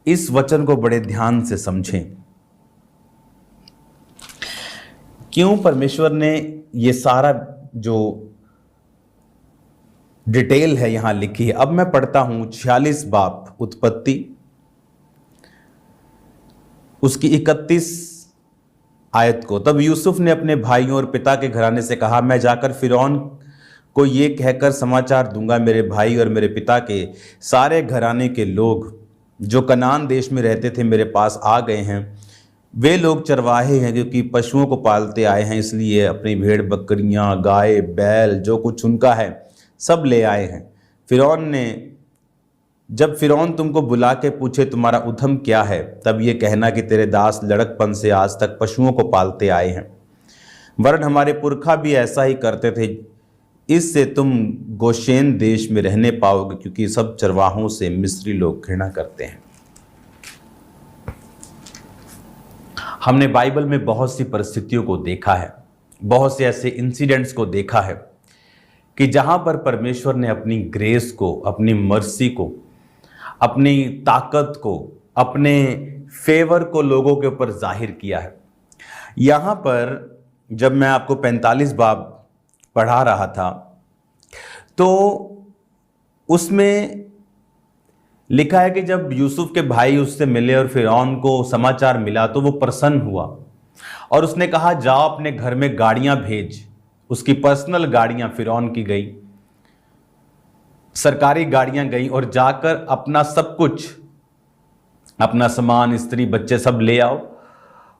इस वचन को बड़े ध्यान से समझें। क्यों परमेश्वर ने ये सारा जो डिटेल है यहां लिखी है। अब मैं पढ़ता हूं 46 बाब उत्पत्ति, उसकी 31 आयत को। तब यूसुफ ने अपने भाइयों और पिता के घराने से कहा, मैं जाकर फिरौन को ये कहकर समाचार दूंगा, मेरे भाई और मेरे पिता के सारे घराने के लोग जो कनान देश में रहते थे मेरे पास आ गए हैं। वे लोग चरवाहे हैं क्योंकि पशुओं को पालते आए हैं, इसलिए अपनी भेड़ बकरियां, गाय, बैल जो कुछ उनका है सब ले आए हैं। जब फिरौन तुमको बुला के पूछे तुम्हारा उद्यम क्या है, तब ये कहना कि तेरे दास लड़कपन से आज तक पशुओं को पालते आए हैं, वरन हमारे पुरखा भी ऐसा ही करते थे। इससे तुम गोशेन देश में रहने पाओगे, क्योंकि सब चरवाहों से मिस्री लोग घृणा करते हैं। हमने बाइबल में बहुत सी परिस्थितियों को देखा है, बहुत से ऐसे इंसिडेंट्स को देखा है कि जहां पर परमेश्वर ने अपनी ग्रेस को, अपनी मर्सी को, अपनी ताकत को, अपने फेवर को लोगों के ऊपर जाहिर किया है। यहां पर जब मैं आपको 45 बाब पढ़ा रहा था तो उसमें लिखा है कि जब यूसुफ के भाई उससे मिले और फिरौन को समाचार मिला तो वो प्रसन्न हुआ और उसने कहा, जाओ अपने घर में गाड़ियां भेज। उसकी पर्सनल गाड़ियां फिरौन की गई, सरकारी गाड़ियां गई और जाकर अपना सब कुछ, अपना सामान, स्त्री बच्चे सब ले आओ।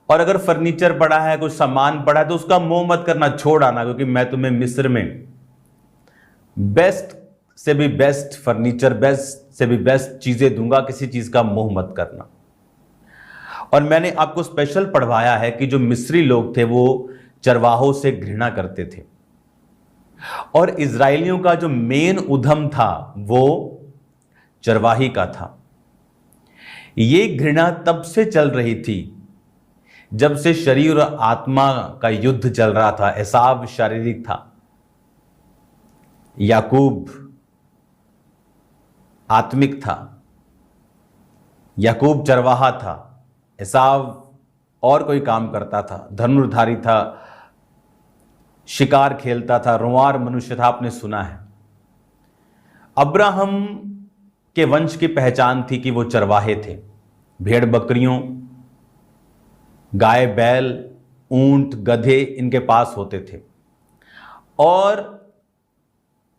और अगर फर्नीचर पड़ा है, कुछ सामान पड़ा है तो उसका मोह मत करना, छोड़ आना, क्योंकि मैं तुम्हें मिस्र में बेस्ट से भी बेस्ट फर्नीचर, बेस्ट से भी बेस्ट चीजें दूंगा, किसी चीज का मोह मत करना। और मैंने आपको स्पेशल पढ़वाया है कि जो मिस्री लोग थे वो चरवाहों से घृणा करते थे और इजरायलियों का जो मेन उद्यम था वो चरवाही का था। ये घृणा तब से चल रही थी जब से शरीर और आत्मा का युद्ध चल रहा था। एसाव शारीरिक था, याकूब आत्मिक था। याकूब चरवाहा था, एसाव और कोई काम करता था, धनुर्धारी था, शिकार खेलता था, रुआर मनुष्य था, आपने सुना है। अब्राहम के वंश की पहचान थी कि वो चरवाहे थे, भेड़ बकरियों, गाय बैल, ऊंट गधे इनके पास होते थे। और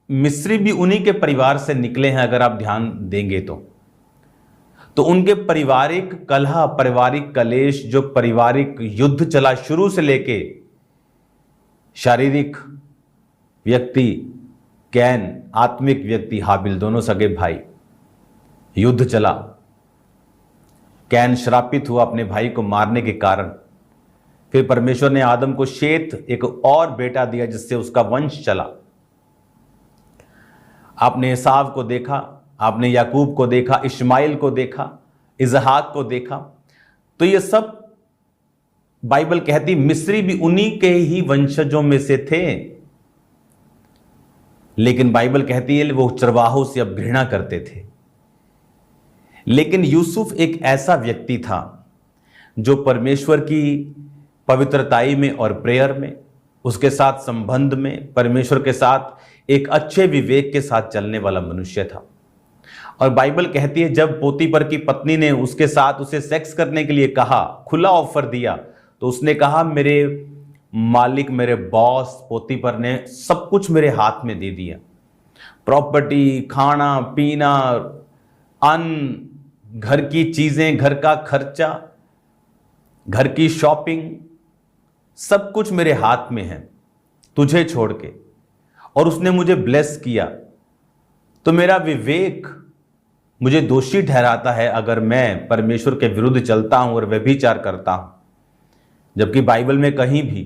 मिस्री भी उन्हीं के परिवार से निकले हैं। अगर आप ध्यान देंगे तो उनके पारिवारिक कलह, पारिवारिक कलेश, जो पारिवारिक युद्ध चला शुरू से लेके शारीरिक व्यक्ति कैन, आत्मिक व्यक्ति हाबिल, दोनों सगे भाई, युद्ध चला। कैन श्रापित हुआ अपने भाई को मारने के कारण। फिर परमेश्वर ने आदम को शेत, एक और बेटा दिया जिससे उसका वंश चला। आपने एसाव को देखा, आपने याकूब को देखा, इश्माइल को देखा, इसहाक को देखा। तो ये सब बाइबल कहती मिस्री भी उन्हीं के ही वंशजों में से थे। लेकिन बाइबल कहती है वो चरवाहों से अब घृणा करते थे। लेकिन यूसुफ एक ऐसा व्यक्ति था जो परमेश्वर की पवित्रताई में और प्रेयर में, उसके साथ संबंध में, परमेश्वर के साथ एक अच्छे विवेक के साथ चलने वाला मनुष्य था। और बाइबल कहती है जब पोतीपर की पत्नी ने उसके साथ उसे सेक्स करने के लिए कहा, खुला ऑफर दिया, तो उसने कहा मेरे मालिक, मेरे बॉस पोतीपर ने सब कुछ मेरे हाथ में दे दिया, प्रॉपर्टी, खाना पीना, अन्न, घर की चीजें, घर का खर्चा, घर की शॉपिंग, सब कुछ मेरे हाथ में है तुझे छोड़ के। और उसने मुझे ब्लेस किया। तो मेरा विवेक मुझे दोषी ठहराता है अगर मैं परमेश्वर के विरुद्ध चलता हूं और व्यभिचार करता हूं। जबकि बाइबल में कहीं भी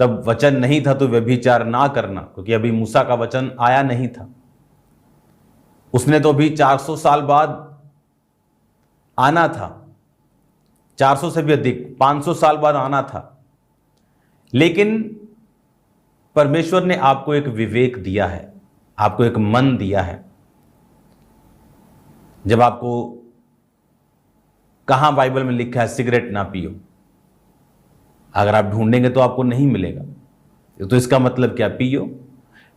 तब वचन नहीं था तो व्यभिचार ना करना, क्योंकि अभी मूसा का वचन आया नहीं था। उसने तो अभी 400 साल बाद आना था, 400 से भी अधिक, 500 साल बाद आना था। लेकिन परमेश्वर ने आपको एक विवेक दिया है, आपको एक मन दिया है। जब आपको कहां बाइबल में लिखा है सिगरेट ना पियो? अगर आप ढूंढेंगे तो आपको नहीं मिलेगा। तो इसका मतलब क्या? पियो।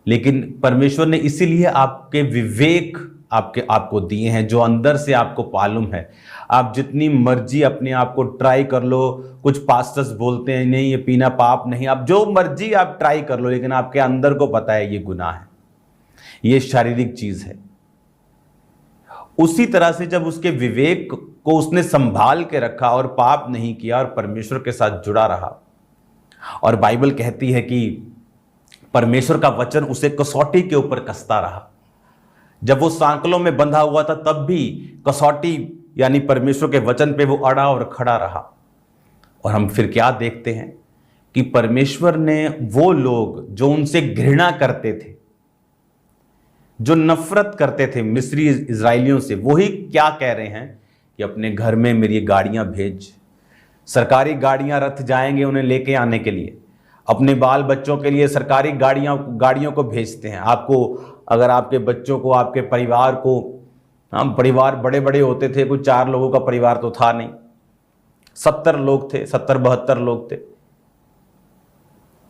लेकिन परमेश्वर ने इसीलिए आपके विवेक आपको दिए हैं, जो अंदर से आपको मालूम है। आप जितनी मर्जी अपने आप को ट्राई कर लो, कुछ पास्टर्स बोलते हैं नहीं ये पीना पाप नहीं, आप जो मर्जी आप ट्राई कर लो, लेकिन आपके अंदर को पता है ये गुनाह है, ये शारीरिक चीज है। उसी तरह से जब उसके विवेक को उसने संभाल के रखा और पाप नहीं किया और परमेश्वर के साथ जुड़ा रहा, और बाइबल कहती है कि परमेश्वर का वचन उसे कसौटी के ऊपर कसता रहा। जब वो सांकलों में बंधा हुआ था तब भी कसौटी यानी परमेश्वर के वचन पे वो अड़ा और खड़ा रहा। और हम फिर क्या देखते हैं कि परमेश्वर ने वो लोग जो उनसे घृणा करते थे, जो नफरत करते थे मिस्री इजराइलियों से, वही क्या कह रहे हैं कि अपने घर में मेरी गाड़ियां भेज। सरकारी गाड़ियां, रथ जाएंगे उन्हें लेके आने के लिए, अपने बाल बच्चों के लिए सरकारी गाड़ियों को भेजते हैं। आपको अगर आपके बच्चों को, आपके परिवार को, हम परिवार बड़े बड़े होते थे, कुछ 4 लोगों का परिवार तो था नहीं, 70 लोग थे, 70-72 लोग थे।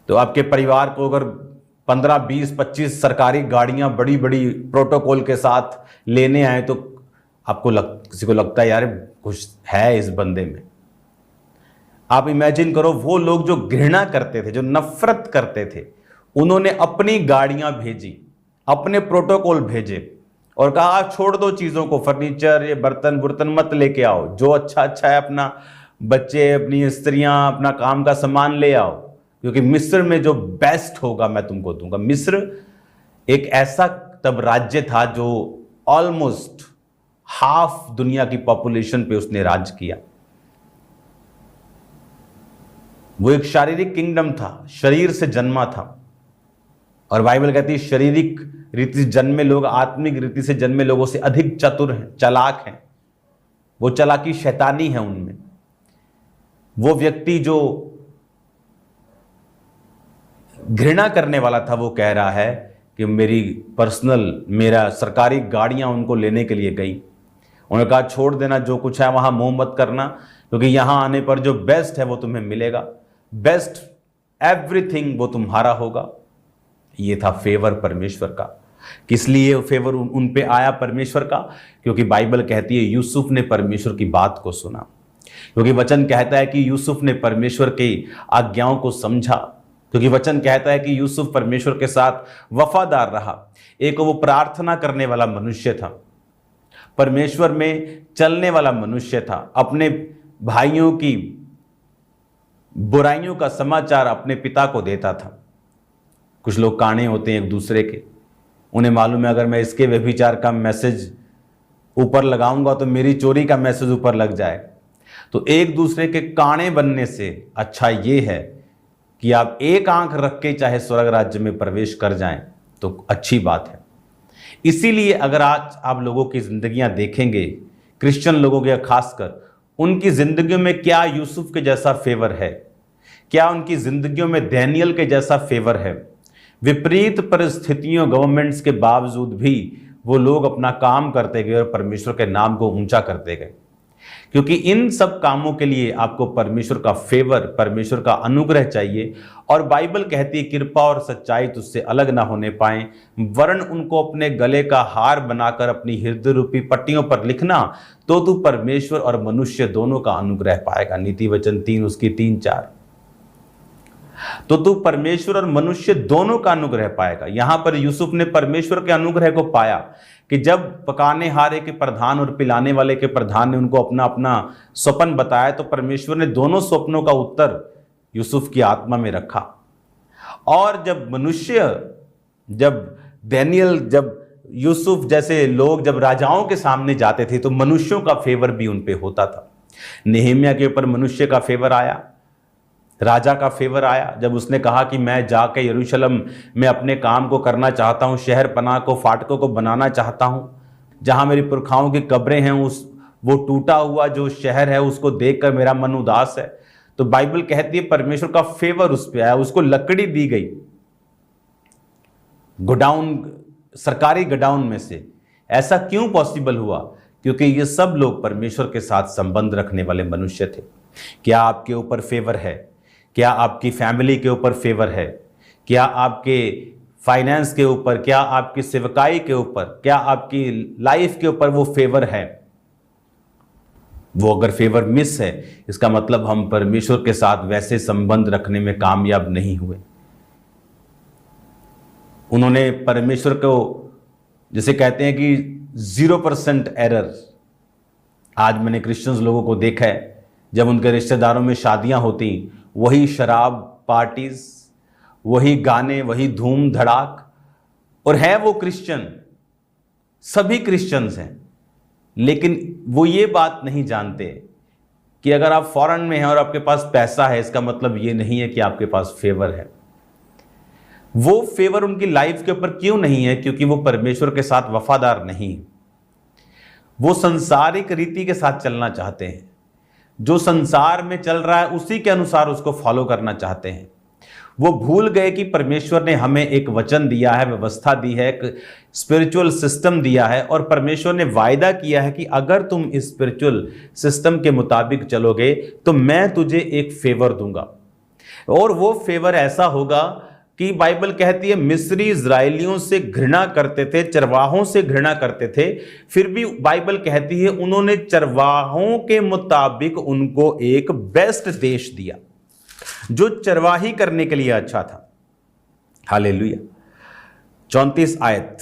तो आपके परिवार को अगर 15, 20, 25 सरकारी गाड़ियां बड़ी बड़ी प्रोटोकॉल के साथ लेने आए तो आपको किसी को लगता है यार कुछ है इस बंदे में। आप इमेजिन करो, वो लोग जो घृणा करते थे, जो नफरत करते थे, उन्होंने अपनी गाड़ियां भेजी, अपने प्रोटोकॉल भेजे और कहा छोड़ दो चीजों को, फर्नीचर, ये बर्तन बुर्तन मत लेके आओ, जो अच्छा अच्छा है अपना बच्चे, अपनी स्त्रियां, अपना काम का सामान ले आओ, क्योंकि मिस्र में जो बेस्ट होगा मैं तुमको दूंगा। मिस्र एक ऐसा तब राज्य था जो ऑलमोस्ट हाफ दुनिया की पॉपुलेशन पे उसने राज किया। वो एक शारीरिक किंगडम था, शरीर से जन्मा था। और बाइबल कहती है शारीरिक रीति से जन्मे लोग आत्मिक रीति से जन्मे लोगों से अधिक चतुर हैं, चालाक हैं। वो चालाकी शैतानी है उनमें। वो व्यक्ति जो घृणा करने वाला था वो कह रहा है कि मेरा सरकारी गाड़ियां उनको लेने के लिए गई। उन्होंने कहा छोड़ देना, जो कुछ है वहां मोह मत करना, क्योंकि यहां आने पर जो बेस्ट है वो तुम्हें मिलेगा, बेस्ट एवरीथिंग वो तुम्हारा होगा। ये था फेवर परमेश्वर का। किस लिए फेवर उन पे आया परमेश्वर का? क्योंकि बाइबल कहती है यूसुफ ने परमेश्वर की बात को सुना। क्योंकि वचन कहता है कि यूसुफ ने परमेश्वर की आज्ञाओं को समझा। क्योंकि वचन कहता है कि यूसुफ परमेश्वर के साथ वफादार रहा। एक वो प्रार्थना करने वाला मनुष्य था, परमेश्वर में चलने वाला मनुष्य था, अपने भाइयों की बुराइयों का समाचार अपने पिता को देता था। कुछ लोग काने होते हैं एक दूसरे के, उन्हें मालूम है अगर मैं इसके व्यभिचार का मैसेज ऊपर लगाऊंगा तो मेरी चोरी का मैसेज ऊपर लग जाए। तो एक दूसरे के काने बनने से अच्छा ये है कि आप एक आंख रख के चाहे स्वर्ग राज्य में प्रवेश कर जाएं तो अच्छी बात है। इसीलिए अगर आज आप लोगों की जिंदगियां देखेंगे, क्रिश्चियन लोगों के खासकर, उनकी जिंदगियों में क्या यूसुफ के जैसा फेवर है? क्या उनकी जिंदगियों में दानियेल के जैसा फेवर है? विपरीत परिस्थितियों, गवर्नमेंट्स के बावजूद भी वो लोग अपना काम करते गए और परमेश्वर के नाम को ऊंचा करते गए। क्योंकि इन सब कामों के लिए आपको परमेश्वर का फेवर, परमेश्वर का अनुग्रह चाहिए। और बाइबल कहती है कृपा और सच्चाई तुझसे अलग ना होने पाए, वरन उनको अपने गले का हार बनाकर अपनी हृदय रूपी पट्टियों पर लिखना, तो तू परमेश्वर और मनुष्य दोनों का अनुग्रह पाएगा। नीति वचन 3 उसकी 3-4। तो तू परमेश्वर और मनुष्य दोनों का अनुग्रह पाएगा। यहां पर यूसुफ ने परमेश्वर के अनुग्रह को पाया कि जब पकाने हारे के प्रधान और पिलाने वाले के प्रधान ने उनको अपना अपना स्वप्न बताया तो परमेश्वर ने दोनों स्वप्नों का उत्तर यूसुफ की आत्मा में रखा। और जब दानियेल, जब यूसुफ जैसे लोग जब राजाओं के सामने जाते थे तो मनुष्यों का फेवर भी उन पे होता था। नेहम्याह के ऊपर मनुष्य का फेवर आया, राजा का फेवर आया जब उसने कहा कि मैं जाकर यरूशलेम में अपने काम को करना चाहता हूँ, शहर पनाह को, फाटकों को बनाना चाहता हूँ, जहाँ मेरी पुरखाओं की कब्रें हैं वो टूटा हुआ जो शहर है उसको देखकर मेरा मन उदास है। तो बाइबल कहती है परमेश्वर का फेवर उस पर आया, उसको लकड़ी दी गई गोडाउन, सरकारी गोडाउन में से। ऐसा क्यों पॉसिबल हुआ? क्योंकि ये सब लोग परमेश्वर के साथ संबंध रखने वाले मनुष्य थे। क्या आपके ऊपर फेवर है? क्या आपकी फैमिली के ऊपर फेवर है? क्या आपके फाइनेंस के ऊपर, क्या आपकी सेवकाई के ऊपर, क्या आपकी लाइफ के ऊपर वो फेवर है? वो अगर फेवर मिस है, इसका मतलब हम परमेश्वर के साथ वैसे संबंध रखने में कामयाब नहीं हुए। उन्होंने परमेश्वर को, जैसे कहते हैं कि 0% एरर। आज मैंने क्रिश्चियंस लोगों को देखा है, जब उनके रिश्तेदारों में शादियां होती, वही शराब पार्टीज, वही गाने, वही धूम धड़ाक, और है वो क्रिश्चियन, सभी क्रिश्चियंस हैं, लेकिन वो ये बात नहीं जानते कि अगर आप फॉरेन में हैं और आपके पास पैसा है, इसका मतलब ये नहीं है कि आपके पास फेवर है। वो फेवर उनकी लाइफ के ऊपर क्यों नहीं है? क्योंकि वो परमेश्वर के साथ वफादार नहीं। वो संसारिक रीति के साथ चलना चाहते हैं, जो संसार में चल रहा है उसी के अनुसार उसको फॉलो करना चाहते हैं। वो भूल गए कि परमेश्वर ने हमें एक वचन दिया है, व्यवस्था दी है, एक स्पिरिचुअल सिस्टम दिया है, और परमेश्वर ने वायदा किया है कि अगर तुम इस स्पिरिचुअल सिस्टम के मुताबिक चलोगे तो मैं तुझे एक फेवर दूंगा। और वो फेवर ऐसा होगा कि बाइबल कहती है मिस्री इजरायलियों से घृणा करते थे, चरवाहों से घृणा करते थे, फिर भी बाइबल कहती है उन्होंने चरवाहों के मुताबिक उनको एक बेस्ट देश दिया जो चरवाही करने के लिए अच्छा था। हालेलुया। 34 आयत,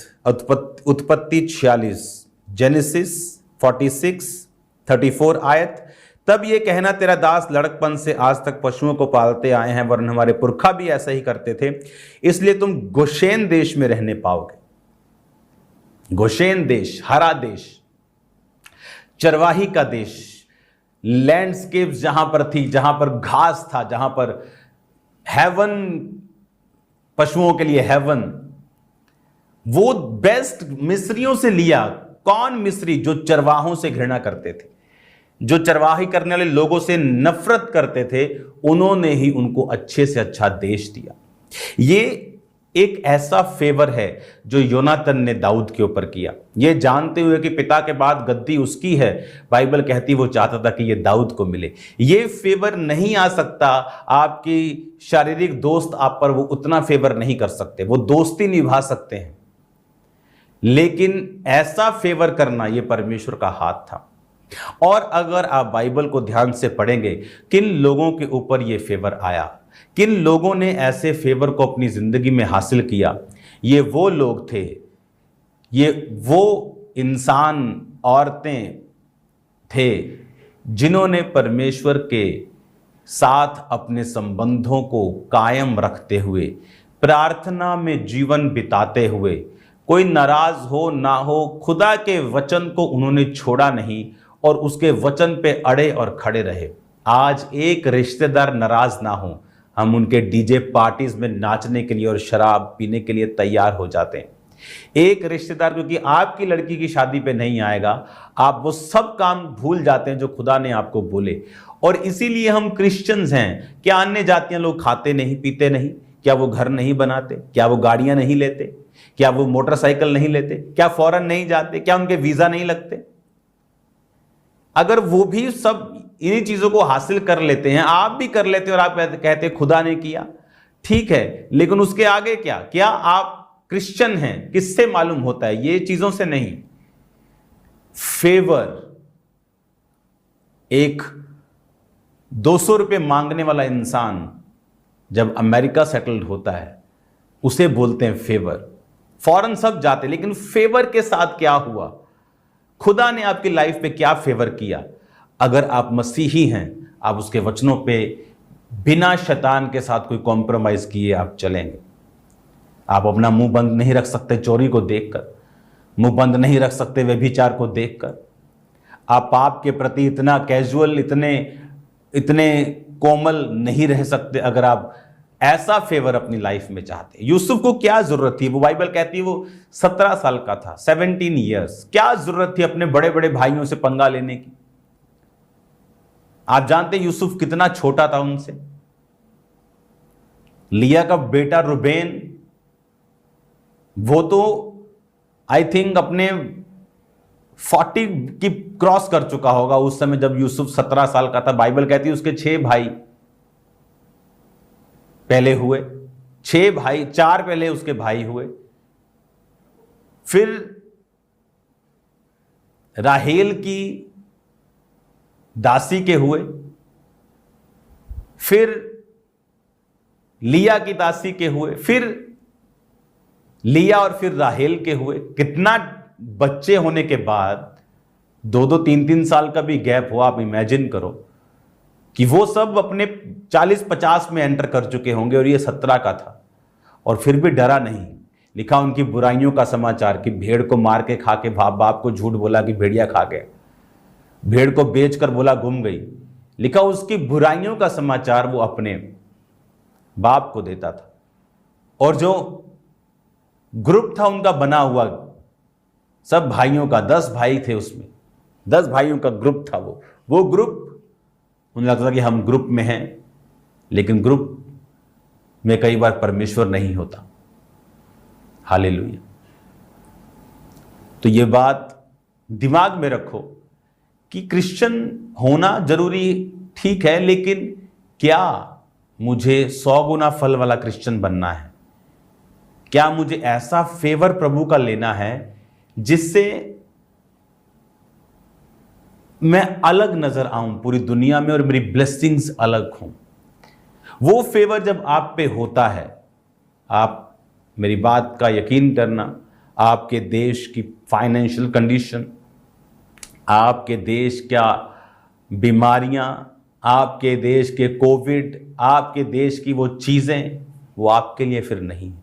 उत्पत्ति 46, जेनेसिस 46, 34 आयत। तब ये कहना तेरा दास लड़कपन से आज तक पशुओं को पालते आए हैं, वरन हमारे पुरखा भी ऐसा ही करते थे, इसलिए तुम गोशेन देश में रहने पाओगे। गोशेन देश, हरा देश, चरवाही का देश, लैंडस्केप्स जहां पर थी, जहां पर घास था, जहां पर हेवन, पशुओं के लिए हेवन, वो बेस्ट मिस्रियों से लिया। कौन मिस्री? जो चरवाहों से घृणा करते थे, जो चरवाही करने वाले लोगों से नफरत करते थे, उन्होंने ही उनको अच्छे से अच्छा देश दिया। ये एक ऐसा फेवर है जो योनातन ने दाऊद के ऊपर किया, ये जानते हुए कि पिता के बाद गद्दी उसकी है। बाइबल कहती वो चाहता था कि ये दाऊद को मिले। ये फेवर नहीं आ सकता, आपकी शारीरिक दोस्त आप पर वो उतना फेवर नहीं कर सकते, वो दोस्ती निभा सकते हैं, लेकिन ऐसा फेवर करना ये परमेश्वर का हाथ था। और अगर आप बाइबल को ध्यान से पढ़ेंगे, किन लोगों के ऊपर ये फेवर आया, किन लोगों ने ऐसे फेवर को अपनी जिंदगी में हासिल किया, ये वो लोग थे, ये वो इंसान, औरतें थे जिन्होंने परमेश्वर के साथ अपने संबंधों को कायम रखते हुए, प्रार्थना में जीवन बिताते हुए, कोई नाराज हो ना हो, खुदा के वचन को उन्होंने छोड़ा नहीं और उसके वचन पे अड़े और खड़े रहे। आज एक रिश्तेदार नाराज ना हो, हम उनके डीजे पार्टीज में नाचने के लिए और शराब पीने के लिए तैयार हो जाते हैं। एक रिश्तेदार क्योंकि आपकी लड़की की शादी पे नहीं आएगा, आप वो सब काम भूल जाते हैं जो खुदा ने आपको बोले। और इसीलिए हम क्रिश्चियंस हैं। क्या अन्य जातियां लोग खाते नहीं, पीते नहीं? क्या वो घर नहीं बनाते? क्या वो गाड़ियां नहीं लेते? क्या वो मोटरसाइकिल नहीं लेते? क्या फॉरेन नहीं जाते? क्या उनके वीजा नहीं लगते? अगर वो भी सब इन्हीं चीजों को हासिल कर लेते हैं, आप भी कर लेते हैं, और आप कहते हैं खुदा ने किया, ठीक है, लेकिन उसके आगे क्या? क्या आप क्रिश्चियन हैं? किससे मालूम होता है? ये चीजों से नहीं। फेवर, एक 200 रुपये मांगने वाला इंसान जब अमेरिका सेटल्ड होता है, उसे बोलते हैं फेवर। फॉरेन सब जाते, लेकिन फेवर के साथ क्या हुआ? खुदा ने आपकी लाइफ पे क्या फेवर किया? अगर आप मसीही हैं, आप उसके वचनों पे बिना शैतान के साथ कोई कॉम्प्रोमाइज किए आप चलेंगे। आप अपना मुंह बंद नहीं रख सकते चोरी को देखकर, मुंह बंद नहीं रख सकते व्यभिचार को देखकर। आप पाप के प्रति इतना कैजुअल, इतने कोमल नहीं रह सकते अगर आप ऐसा फेवर अपनी लाइफ में चाहते हैं। यूसुफ को क्या जरूरत थी? वो बाइबल कहती है वो 17 साल का था, 17 ईयर्स। क्या जरूरत थी अपने बड़े बड़े भाइयों से पंगा लेने की? आप जानते हैं यूसुफ कितना छोटा था उनसे। लिया का बेटा रुबेन, वो तो आई थिंक अपने 40 की क्रॉस कर चुका होगा उस समय जब यूसुफ 17 साल का था। बाइबल कहती है उसके 6 भाई पहले हुए, 6 भाई, 4 पहले उसके भाई हुए, फिर राहेल की दासी के हुए, फिर लिया की दासी के हुए, फिर लिया और फिर राहेल के हुए। कितना बच्चे होने के बाद 2-2, 3-3 साल का भी गैप हुआ। आप इमेजिन करो कि वो सब अपने 40-50 में एंटर कर चुके होंगे और ये 17 का था, और फिर भी डरा नहीं। लिखा उनकी बुराइयों का समाचार कि भेड़ को मार के खा के बाप को झूठ बोला कि भेड़िया खा गया, भेड़ को बेचकर बोला गुम गई। लिखा उसकी बुराइयों का समाचार वो अपने बाप को देता था। और जो ग्रुप था उनका बना हुआ सब भाइयों का, 10 भाई थे उसमें, 10 भाइयों का ग्रुप था वो ग्रुप, उन्हें लगता था कि हम ग्रुप में हैं, लेकिन ग्रुप में कई बार परमेश्वर नहीं होता। हालेलुया। तो ये बात दिमाग में रखो कि क्रिश्चियन होना जरूरी ठीक है, लेकिन क्या मुझे 100 गुना फल वाला क्रिश्चियन बनना है? क्या मुझे ऐसा फेवर प्रभु का लेना है जिससे मैं अलग नजर आऊं पूरी दुनिया में और मेरी ब्लेसिंग्स अलग हों? वो फेवर जब आप पे होता है, आप मेरी बात का यकीन करना, आपके देश की फाइनेंशियल कंडीशन, आपके देश क्या बीमारियां, आपके देश के कोविड, आपके देश की वो चीजें, वो आपके लिए फिर नहीं।